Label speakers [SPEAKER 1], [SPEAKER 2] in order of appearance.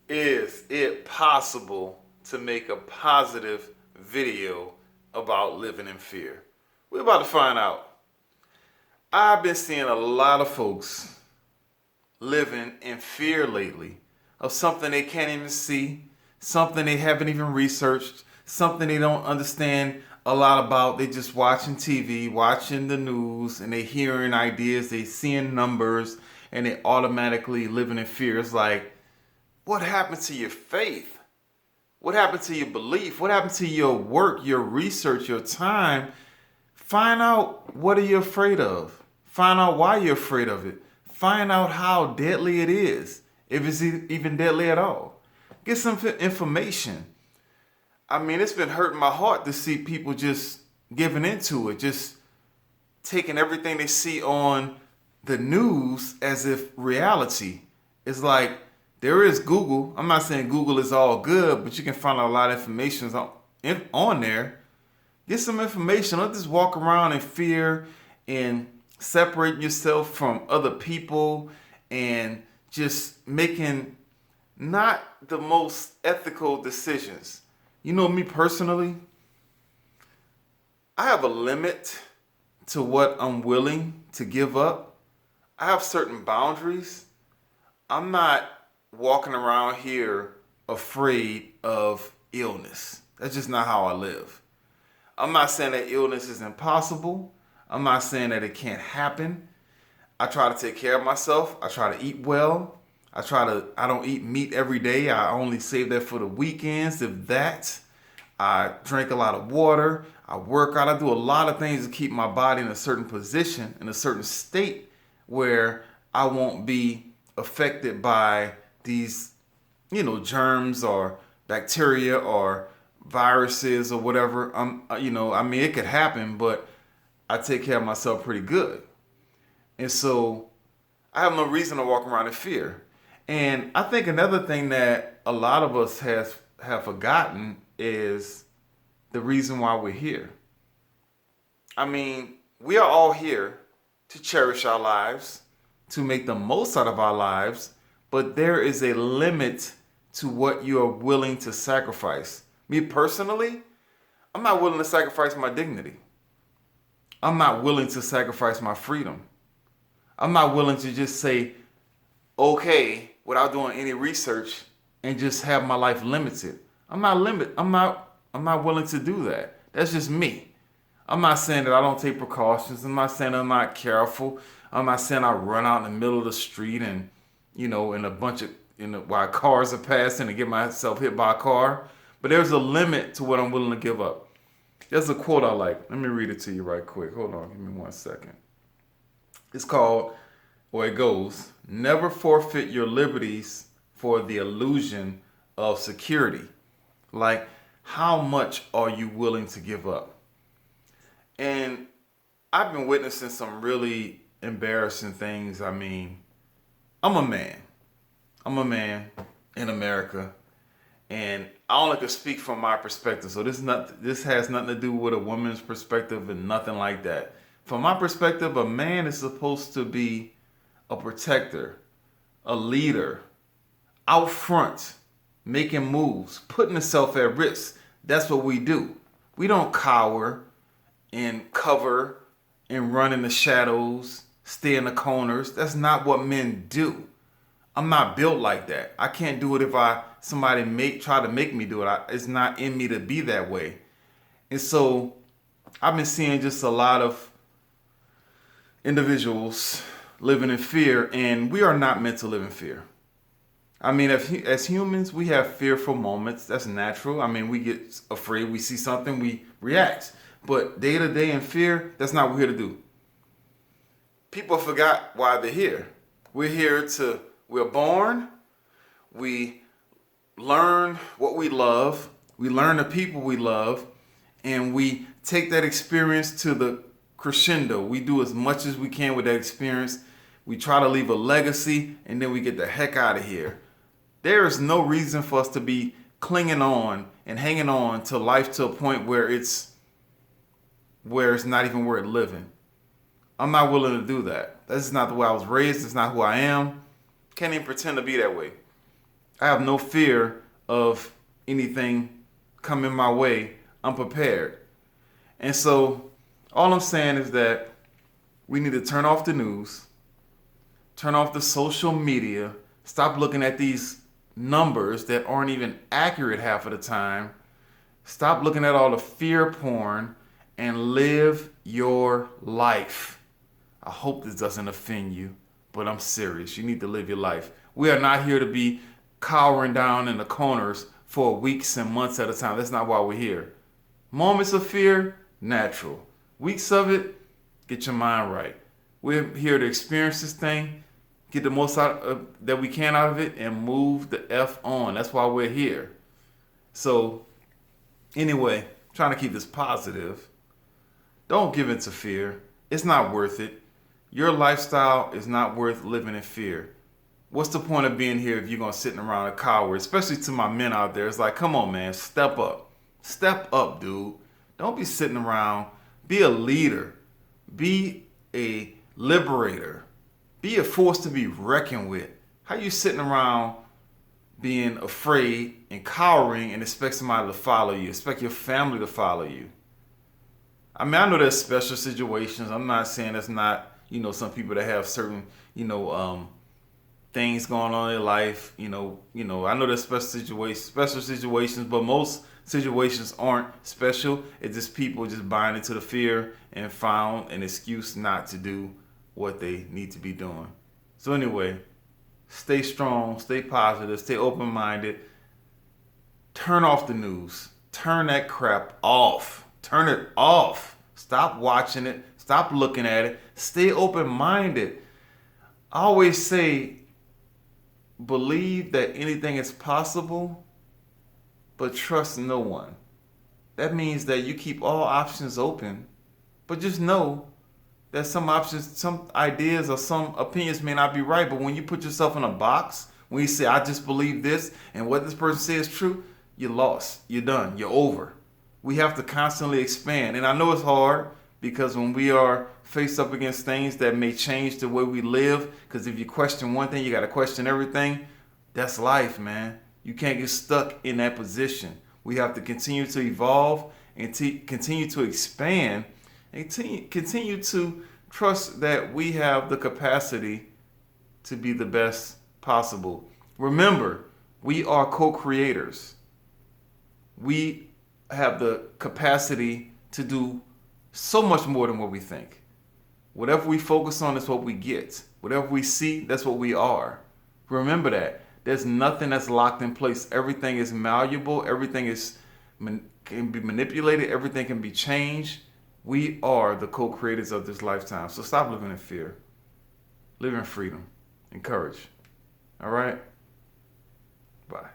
[SPEAKER 1] Is it possible to make a positive video about living in fear? We're about to find out. I've been seeing a lot of folks living in fear lately of something they can't even see, something they haven't even researched, something they don't understand a lot about. They just watching TV, watching the news, and they hearing ideas, they seeing numbers, and they automatically living in fear. It's like, what happened to your faith? What happened to your belief? What happened to your work, your research, your time? Find out what are you afraid of. Find out why you're afraid of it. Find out how deadly it is, if it's even deadly at all. Get some information. I mean, it's been hurting my heart to see people just giving into it, just taking everything they see on the news as if reality. It's like there is Google. I'm not saying Google is all good, but you can find a lot of information on there. Get some information. Don't just walk around in fear and separate yourself from other people and just making not the most ethical decisions. You know me personally, I have a limit to what I'm willing to give up. I have certain boundaries. I'm not walking around here afraid of illness. That's just not how I live. I'm not saying that illness is impossible. I'm not saying that it can't happen. I try to take care of myself. I try to eat well. I don't eat meat every day. I only save that for the weekends, if that. I drink a lot of water. I work out. I do a lot of things to keep my body in a certain position, in a certain state where I won't be affected by these, germs or bacteria or viruses or whatever. I mean, it could happen, but I take care of myself pretty good. And so I have no reason to walk around in fear. And I think another thing that a lot of us have forgotten is the reason why we're here. I mean, we are all here to cherish our lives, to make the most out of our lives, but there is a limit to what you are willing to sacrifice. Me personally, I'm not willing to sacrifice my dignity. I'm not willing to sacrifice my freedom. I'm not willing to just say, okay, without doing any research and just have my life limited. I'm not willing to do that. That's just me. I'm not saying that I don't take precautions. I'm not saying I'm not careful. I'm not saying I run out in the middle of the street and, in a bunch of, while cars are passing and get myself hit by a car. But there's a limit to what I'm willing to give up. There's a quote I like. Let me read it to you right quick. Hold on, give me 1 second. It's called, or it goes, never forfeit your liberties for the illusion of security. Like, how much are you willing to give up? And I've been witnessing some really embarrassing things. I mean, I'm a man. I'm a man in America. And I only can speak from my perspective. So this has nothing to do with a woman's perspective and nothing like that. From my perspective, a man is supposed to be a protector, a leader, out front, making moves, putting himself at risk. That's what we do. We don't cower and cover and run in the shadows, stay in the corners. That's not what men do. I'm not built like that. I can't do it if somebody try to make me do it. It's not in me to be that way. And so I've been seeing just a lot of individuals living in fear, and we are not meant to live in fear. I mean, as humans, we have fearful moments. That's natural. I mean, we get afraid. We see something, we react. But day to day in fear, that's not what we're here to do. People forgot why they're here. We're born, we learn what we love, we learn the people we love, and we take that experience to the crescendo. We do as much as we can with that experience. We try to leave a legacy, and then we get the heck out of here. There is no reason for us to be clinging on and hanging on to life to a point where it's not even worth living. I'm not willing to do that. That's not the way I was raised. It's not who I am. Can't even pretend to be that way. I have no fear of anything coming my way. I'm prepared. And so all I'm saying is that we need to turn off the news, turn off the social media, stop looking at these numbers that aren't even accurate half of the time. Stop looking at all the fear porn and live your life. I hope this doesn't offend you, but I'm serious. You need to live your life. We are not here to be cowering down in the corners for weeks and months at a time. That's not why we're here. Moments of fear, natural. Weeks of it, get your mind right. We're here to experience this thing, get the most that we can out of it, and move the F on. That's why we're here. So, anyway, trying to keep this positive. Don't give in to fear. It's not worth it. Your lifestyle is not worth living in fear. What's the point of being here if you're going to sit around a coward? Especially to my men out there. It's like, come on, man, step up. Step up, dude. Don't be sitting around. Be a leader. Be a liberator. Be a force to be reckoned with. How you sitting around being afraid and cowering and expect somebody to follow you, expect your family to follow you? I mean, I know there's special situations. I'm not saying that's not, some people that have certain, things going on in their life. I know there's special situations, but most situations aren't special. It's just people just buying into the fear and found an excuse not to do what they need to be doing. So anyway, stay strong, stay positive, stay open-minded. Turn off the news. Turn that crap off. Turn it off. Stop watching it. Stop looking at it. Stay open-minded. I always say, believe that anything is possible, but trust no one. That means that you keep all options open, but just know that some options, some ideas, or some opinions may not be right. But when you put yourself in a box, when you say, I just believe this, and what this person says is true, you're lost. You're done. You're over. We have to constantly expand. And I know it's hard because when we are faced up against things that may change the way we live, because if you question one thing, you got to question everything. That's life, man. You can't get stuck in that position. We have to continue to evolve and continue to expand and continue to trust that we have the capacity to be the best possible. Remember, we are co-creators. We have the capacity to do so much more than what we think. Whatever we focus on is what we get. Whatever we see, that's what we are. Remember that. There's nothing that's locked in place. Everything is malleable. Everything can be manipulated. Everything can be changed. We are the co-creators of this lifetime. So stop living in fear. Live in freedom and courage. All right? Bye.